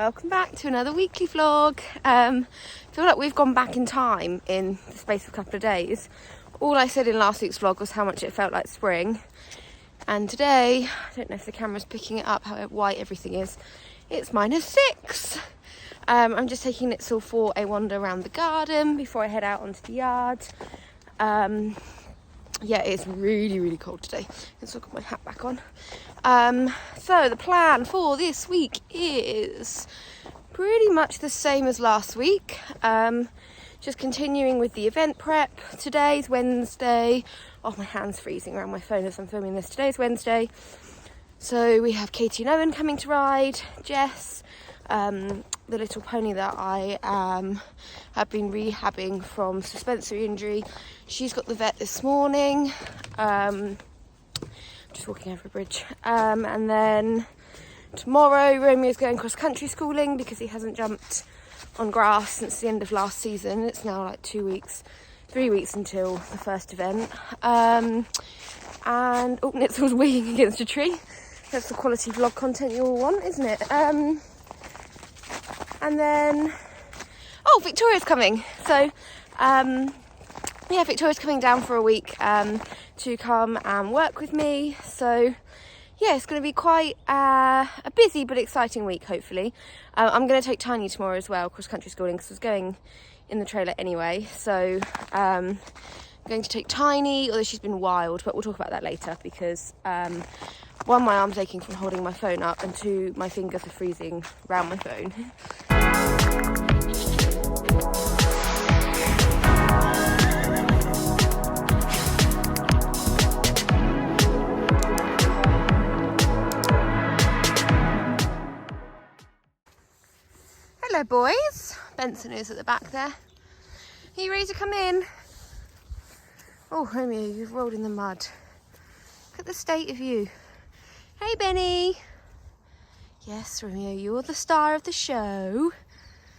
Welcome back to another weekly vlog. I feel like we've gone back in time in the space of a couple of days. All I said in last week's vlog was how much it felt like spring. And today, I don't know if the camera's picking it up, how white everything is. It's -6. I'm just taking Nitzel for a wander around the garden before I head out onto the yard. Yeah, it's really, really cold today. Let's look at my hat back on. So the plan for this week is pretty much the same as last week. Just continuing with the event prep. Today's Wednesday. Oh, my hand's freezing around my phone as I'm filming this. Today's Wednesday. So we have Katie and Owen coming to ride. Jess, the little pony that I have been rehabbing from suspensory injury. She's got the vet this morning. Just walking over a bridge. And then tomorrow Romeo's going cross country schooling because he hasn't jumped on grass since the end of last season. It's now like 3 weeks until the first event. And oh, Nitzel's weeing against a tree. That's the quality vlog content you all want, isn't it? And then Victoria's coming. So yeah, Victoria's coming down for a week to come and work with me. So yeah, it's going to be quite a busy but exciting week, hopefully. I'm going to take Tiny tomorrow as well, cross-country schooling, because I was going in the trailer anyway. So I'm going to take Tiny, although she's been wild, but we'll talk about that later, because one, my arm's aching from holding my phone up, and two, my fingers are freezing around my phone. Hello boys, Benson is at the back there. Are you ready to come in? Oh Romeo, you've rolled in the mud. Look at the state of you. Hey Benny. Yes Romeo, you're the star of the show.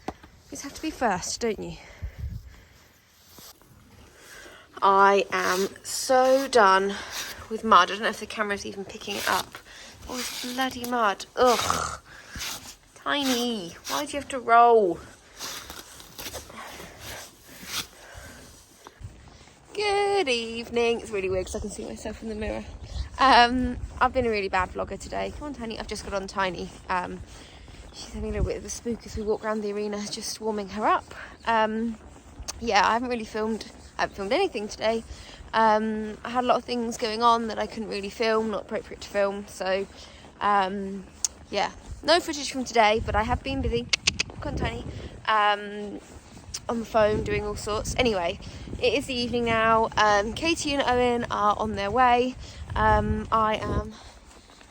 You just have to be first, don't you? I am so done with mud. I don't know if the camera's even picking it up. All this bloody mud. Ugh. Tiny, why do you have to roll? Good evening. It's really weird because I can see myself in the mirror. I've been a really bad vlogger today. Come on, Tiny. I've just got on Tiny. She's having a little bit of a spook as we walk around the arena, just warming her up. Yeah, I haven't filmed anything today. I had a lot of things going on that I couldn't really film, not appropriate to film. So, yeah. No footage from today, but I have been busy, on Tiny, on the phone doing all sorts. Anyway, it is the evening now. Katie and Owen are on their way. I am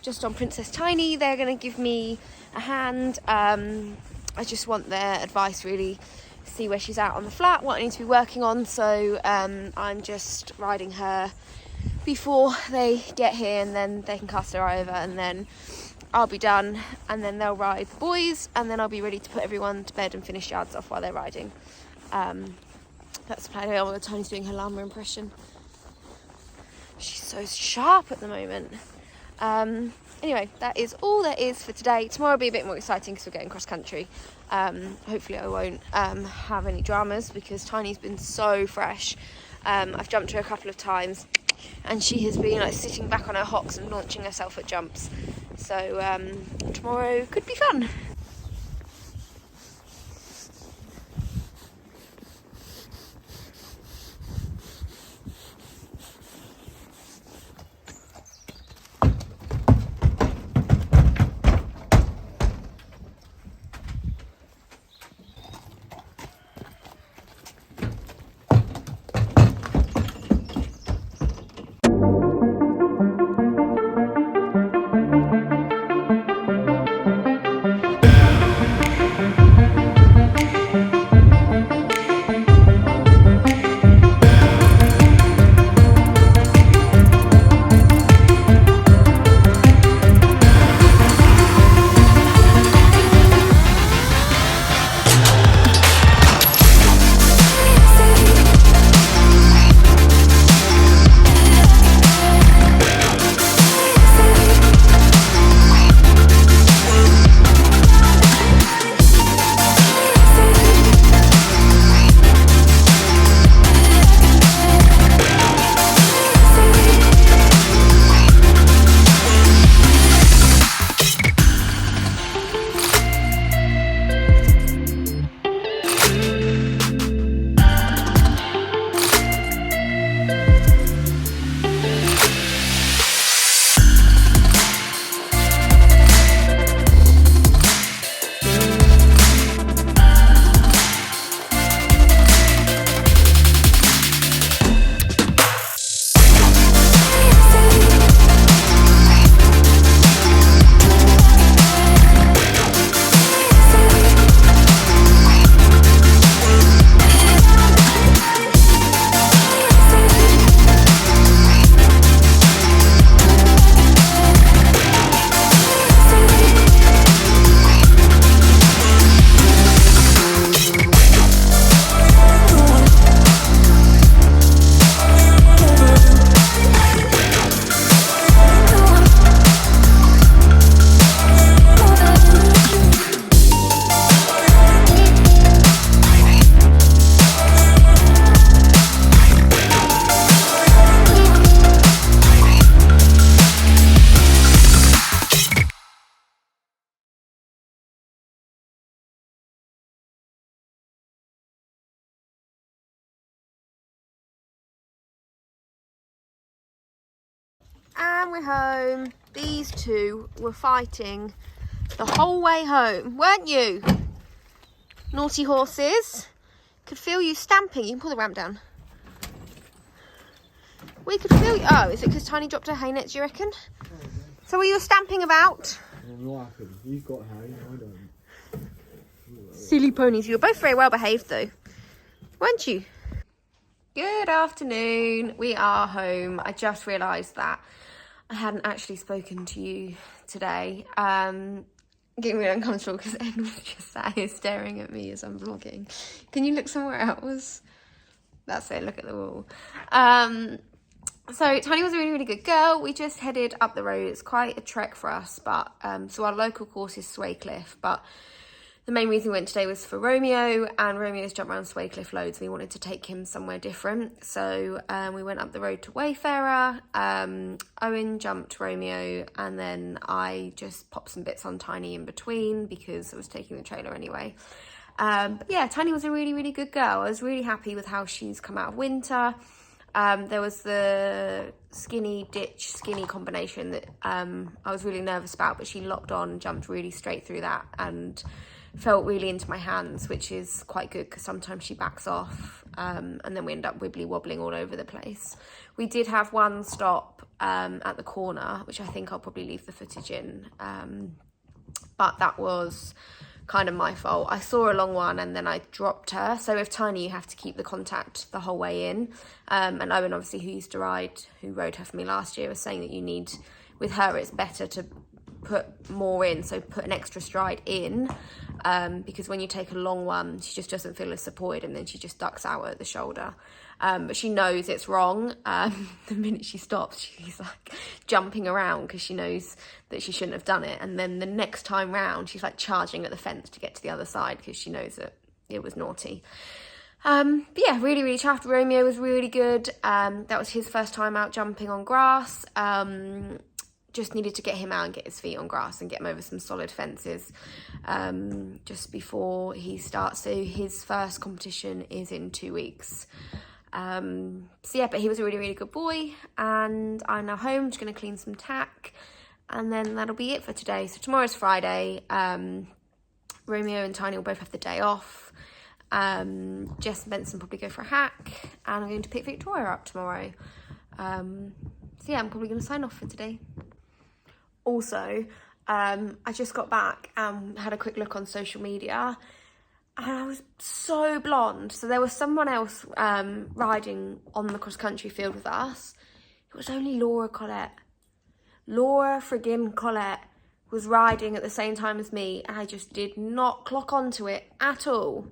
just on Princess Tiny. They're going to give me a hand. I just want their advice, really, see where she's at on the flat, what I need to be working on. So I'm just riding her before they get here, and then they can cast her over, and then I'll be done, and then they'll ride the boys, and then I'll be ready to put everyone to bed and finish yards off while they're riding. That's the plan. I know Tony's doing her llama impression. She's so sharp at the moment. Anyway, that is all there is for today. Tomorrow will be a bit more exciting because we're going cross country. Hopefully I won't have any dramas because Tiny's been so fresh. I've jumped her a couple of times, and she has been like sitting back on her hocks and launching herself at jumps. So tomorrow could be fun. And we're home. These two were fighting the whole way home, weren't you? Naughty horses. Could feel you stamping. You can pull the ramp down. We could feel you. Oh, is it because Tiny dropped her hay net, do you reckon? So were you stamping about? I'm not happy. You've got hay, I don't. Silly ponies. You were both very well behaved though, weren't you? Good afternoon. We are home. I just realised that I hadn't actually spoken to you today. Getting really uncomfortable because Ed was just sat here staring at me as I'm vlogging. Can you look somewhere else? That's it, look at the wall. So Tiny was a really, really good girl. We just headed up the road. It's quite a trek for us, but so our local course is Swaycliffe, but the main reason we went today was for Romeo, and Romeo's jumped around Swaycliffe loads. We wanted to take him somewhere different. So we went up the road to Wayfarer. Owen jumped Romeo, and then I just popped some bits on Tiny in between because I was taking the trailer anyway. But yeah, Tiny was a really, really good girl. I was really happy with how she's come out of winter. There was the skinny ditch, skinny combination that I was really nervous about, but she locked on and jumped really straight through that and felt really into my hands, which is quite good because sometimes she backs off and then we end up wibbly wobbling all over the place. We did have one stop at the corner, which I think I'll probably leave the footage in, but that was kind of my fault. I saw a long one and then I dropped her. So with Tiny, you have to keep the contact the whole way in. And Owen, obviously, who rode her for me last year, was saying that you need, with her, it's better to put more in, so put an extra stride in, because when you take a long one, she just doesn't feel as supported and then she just ducks out at the shoulder. But she knows it's wrong. The minute she stops, she's like jumping around because she knows that she shouldn't have done it. And then the next time round, she's like charging at the fence to get to the other side because she knows that it was naughty. But yeah, really, really chuffed. Romeo was really good. That was his first time out jumping on grass. Just needed to get him out and get his feet on grass and get him over some solid fences just before he starts. So his first competition is in 2 weeks. So yeah, but he was a really, really good boy, and I'm now home, just going to clean some tack, and then that'll be it for today. So tomorrow's Friday. Romeo and Tiny will both have the day off. Jess and Benson probably go for a hack, and I'm going to pick Victoria up tomorrow. So yeah, I'm probably going to sign off for today. Also, I just got back and had a quick look on social media, and I was so blonde. So there was someone else riding on the cross-country field with us. It was only Laura Collette. Laura friggin' Collette was riding at the same time as me, and I just did not clock onto it at all.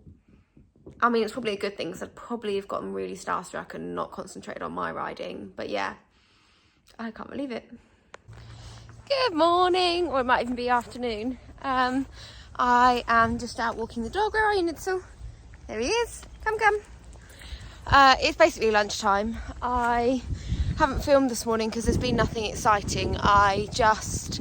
I mean, it's probably a good thing because I'd probably have gotten really starstruck and not concentrated on my riding. But yeah, I can't believe it. Good morning, or it might even be afternoon. I am just out walking the dog. Where are you, Nitzel? There he is. Come. It's basically lunchtime. I haven't filmed this morning because there's been nothing exciting. I just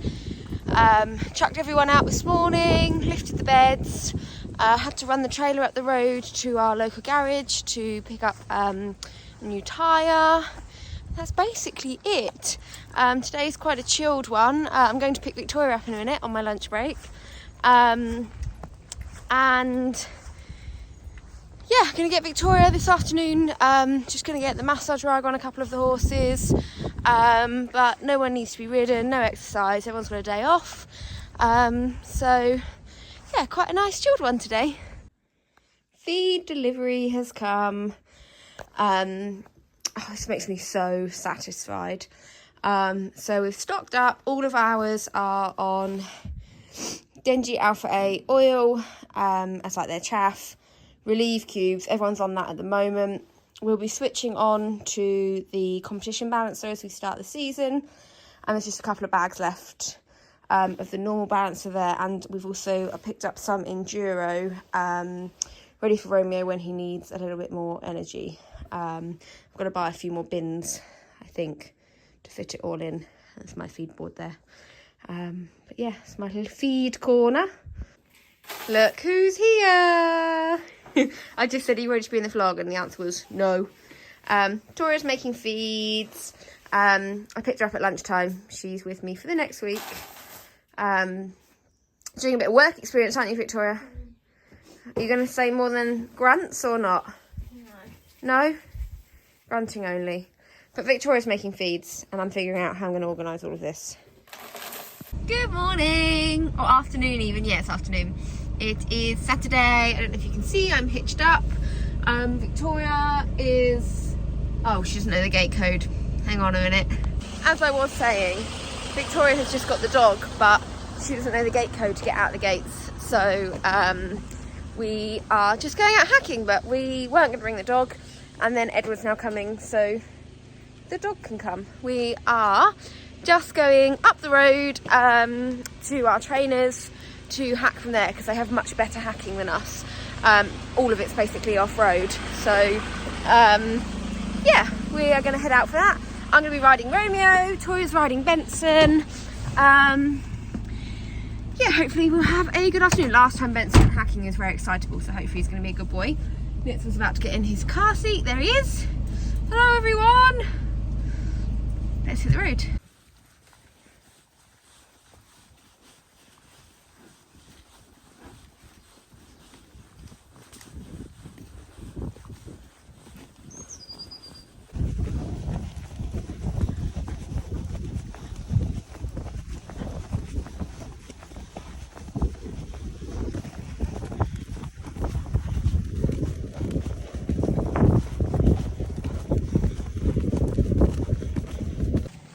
chucked everyone out this morning, lifted the beds, had to run the trailer up the road to our local garage to pick up a new tyre. That's basically it. Today's quite a chilled one. I'm going to pick Victoria up in a minute on my lunch break. And yeah, I'm going to get Victoria this afternoon. Just going to get the massage rug on a couple of the horses. But no one needs to be ridden, no exercise. Everyone's got a day off. So yeah, quite a nice chilled one today. Feed delivery has come. Oh, this makes me so satisfied. So we've stocked up. All of ours are on Denji Alpha A oil as like their chaff. Relieve cubes. Everyone's on that at the moment. We'll be switching on to the competition balancer as we start the season. And there's just a couple of bags left of the normal balancer there. And we've also picked up some Enduro ready for Romeo when he needs a little bit more energy. I've got to buy a few more bins, I think, to fit it all in. That's my feed board there. But yeah, it's my little feed corner. Look who's here. I just said, are you ready to be in the vlog? And the answer was no. Victoria's making feeds. I picked her up at lunchtime. She's with me for the next week. Doing a bit of work experience, aren't you, Victoria? Are you going to say more than grunts or not? No? Grunting only. But Victoria's making feeds and I'm figuring out how I'm going to organise all of this. Good morning! Or afternoon even. Yeah, it's afternoon. It is Saturday. I don't know if you can see, I'm hitched up. Victoria is... Oh, she doesn't know the gate code. Hang on a minute. As I was saying, Victoria has just got the dog, but she doesn't know the gate code to get out the gates. So we are just going out hacking, but we weren't going to bring the dog. And then Edward's now coming, so the dog can come. We are just going up the road to our trainers to hack from there because they have much better hacking than us. All of it's basically off-road. So yeah, we are going to head out for that. I'm going to be riding Romeo, Tori's riding Benson. Yeah, hopefully we'll have a good afternoon. Last time Benson went hacking, he was very excitable, so hopefully he's going to be a good boy. Nitzel's about to get in his car seat. There he is. Hello, everyone. Let's hit the road.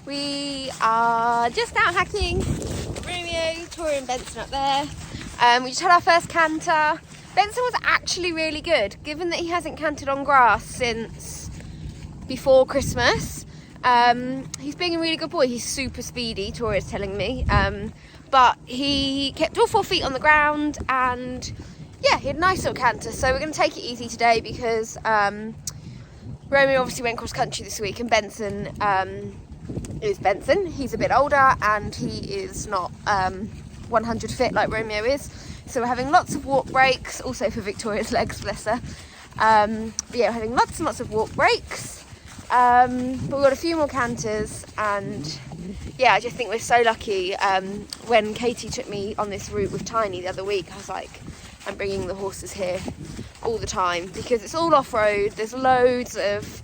We are just out hacking. Romeo, Tori and Benson up there. We just had our first canter. Benson was actually really good, given that he hasn't cantered on grass since before Christmas. He's being a really good boy. He's super speedy, Tori is telling me. But he kept all 4 feet on the ground and yeah, he had a nice little canter. So we're going to take it easy today because Romeo obviously went cross country this week and Benson is Benson. He's a bit older and he is not 100 fit like Romeo is. So we're having lots of walk breaks, also for Victoria's legs, bless her. But yeah, we're having lots and lots of walk breaks. But we've got a few more canters and yeah, I just think we're so lucky. When Katie took me on this route with Tiny the other week, I was like, I'm bringing the horses here all the time because it's all off-road. There's loads of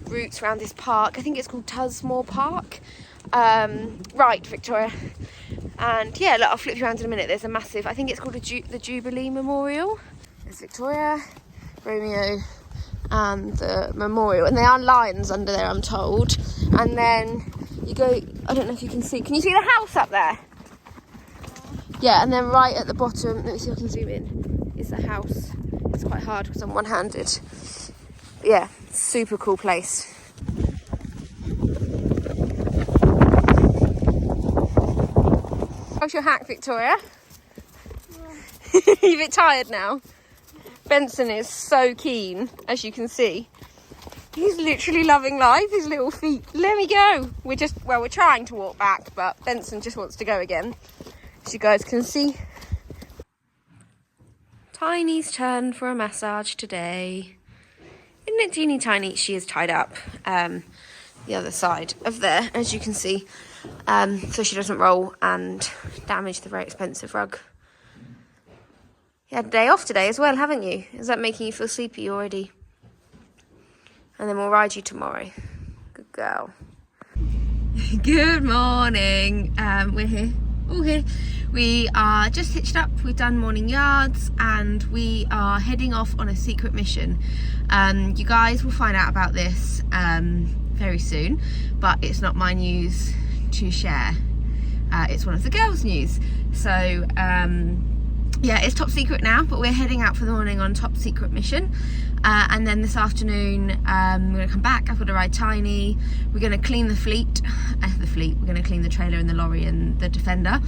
routes around this park. I think it's called Tusmore Park. Right, Victoria. And yeah, look, I'll flip you around in a minute. There's a massive, I think it's called the Jubilee Memorial. There's Victoria, Romeo and the memorial. And there are lions under there, I'm told. And then you go, I don't know if you can see you see the house up there? Yeah, and then right at the bottom, let me see if I can zoom in, is the house. It's quite hard because I'm one-handed. Yeah, super cool place. How's your hack, Victoria? Yeah. You a bit tired now? Benson is so keen, as you can see. He's literally loving life, his little feet. Let me go. We're trying to walk back, but Benson just wants to go again. As you guys can see. Tiny's turn for a massage today. Isn't it teeny tiny? She is tied up the other side of there, as you can see, so she doesn't roll and damage the very expensive rug. You had a day off today as well, haven't you? Is that making you feel sleepy already? And then we'll ride you tomorrow. Good girl. Good morning. We're here. All here. We are just hitched up, we've done morning yards and we are heading off on a secret mission. You guys will find out about this very soon, but it's not my news to share. It's one of the girls' news. So yeah, it's top secret now, but we're heading out for the morning on top secret mission. And then this afternoon we're going to come back. I've got to ride Tiny. We're going to clean the fleet. We're going to clean the trailer and the lorry and the Defender.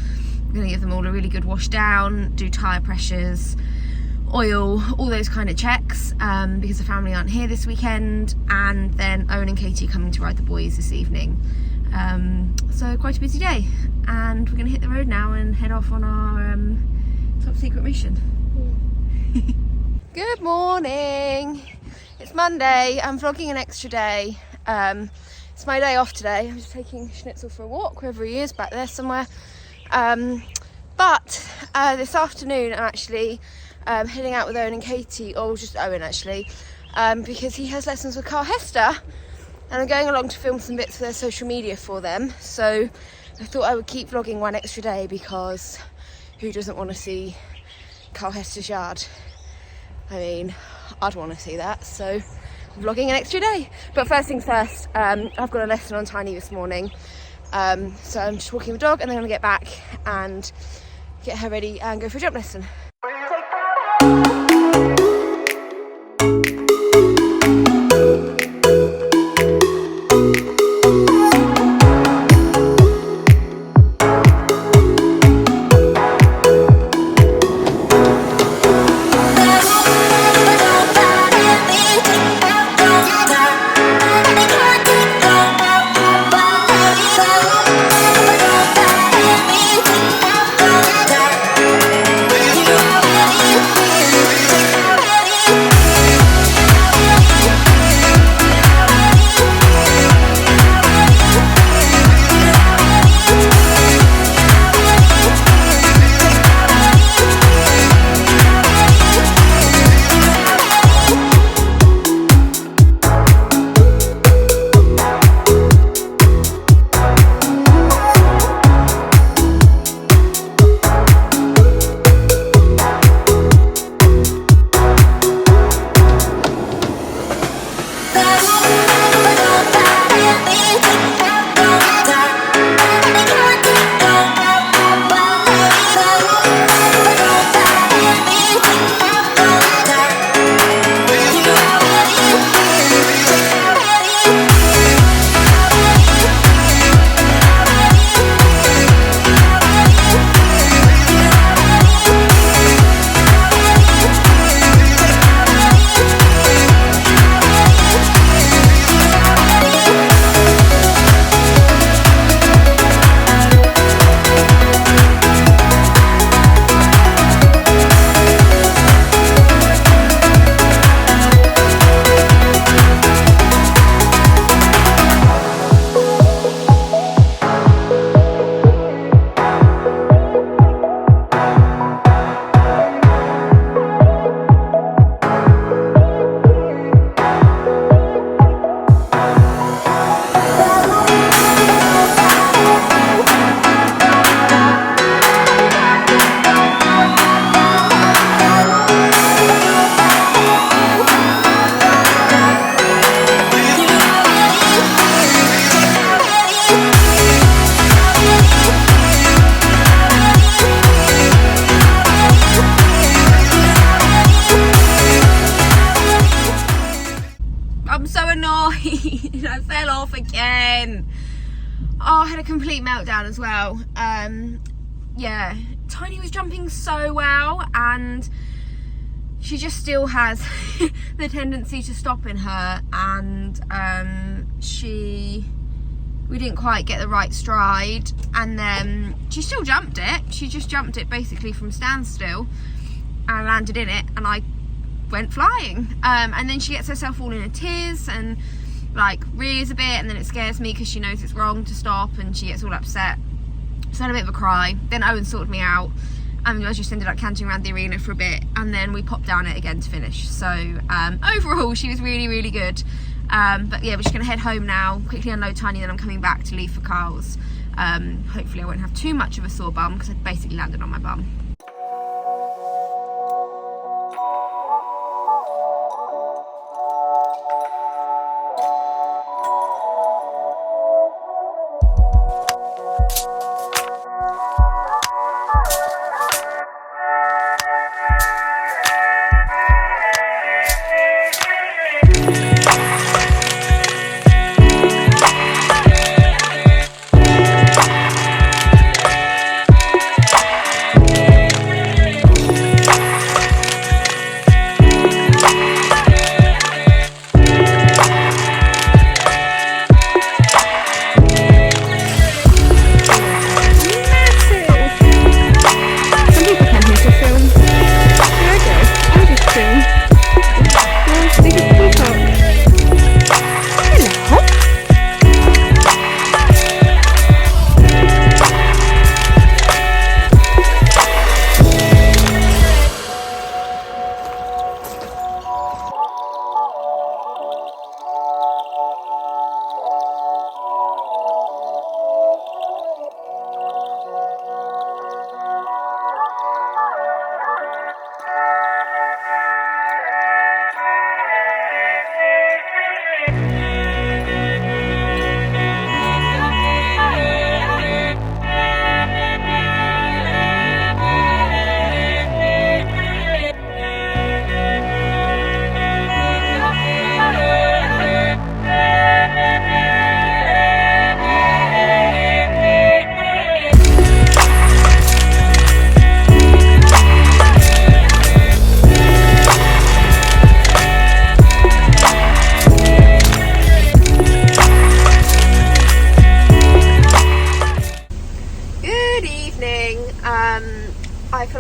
We're going to give them all a really good wash down, do tyre pressures, oil, all those kind of checks, because the family aren't here this weekend. And then Owen and Katie coming to ride the boys this evening. So quite a busy day. And we're going to hit the road now and head off on our top secret mission. Good morning. It's Monday. I'm vlogging an extra day. It's my day off today. I'm just taking Schnitzel for a walk, wherever he is, back there somewhere. But this afternoon I'm actually heading out with Owen and Katie, or just Owen actually, because he has lessons with Carl Hester, and I'm going along to film some bits for their social media for them. So I thought I would keep vlogging one extra day, because who doesn't want to see Carl Hester's yard? I mean, I'd want to see that, so I'm vlogging an extra day. But first things first, I've got a lesson on Tiny this morning, so I'm just walking the dog, and then I'm going to get back and get her ready and go for a jump lesson. I'm so annoyed. I fell off again. Oh, I had a complete meltdown as well. Yeah, Tiny was jumping so well, and she just still has the tendency to stop in her, and we didn't quite get the right stride, and then she still jumped it. She just jumped it basically from standstill and landed in it, and I went flying. And then she gets herself all in a tiz and like rears a bit, and then it scares me because she knows it's wrong to stop, and she gets all upset. So I had a bit of a cry. Then Owen sorted me out, and I just ended up canting around the arena for a bit, and then we popped down it again to finish. So overall she was really, really good. But yeah, we're just gonna head home now, quickly unload Tiny, then I'm coming back to leave for Carl's. Hopefully I won't have too much of a sore bum, because I basically landed on my bum.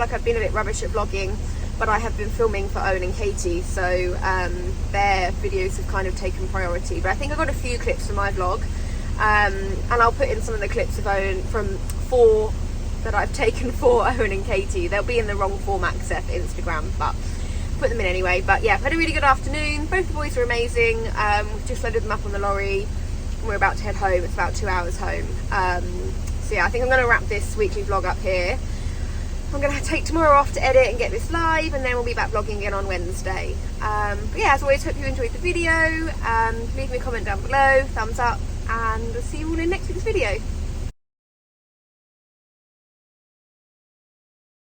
like I've been a bit rubbish at vlogging, but I have been filming for Owen and Katie, so their videos have kind of taken priority. But I think I got a few clips from my vlog, and I'll put in some of the clips of Owen that I've taken for Owen and Katie. They'll be in the wrong format except for Instagram, but put them in anyway. But yeah, had a really good afternoon. Both the boys were amazing. Just loaded them up on the lorry and we're about to head home. It's about 2 hours home. So yeah, I think I'm going to wrap this weekly vlog up here. I'm going to take tomorrow off to edit and get this live, and then we'll be back vlogging again on Wednesday. But yeah, as always, hope you enjoyed the video. Leave me a comment down below, thumbs up, and I'll see you all in next week's video.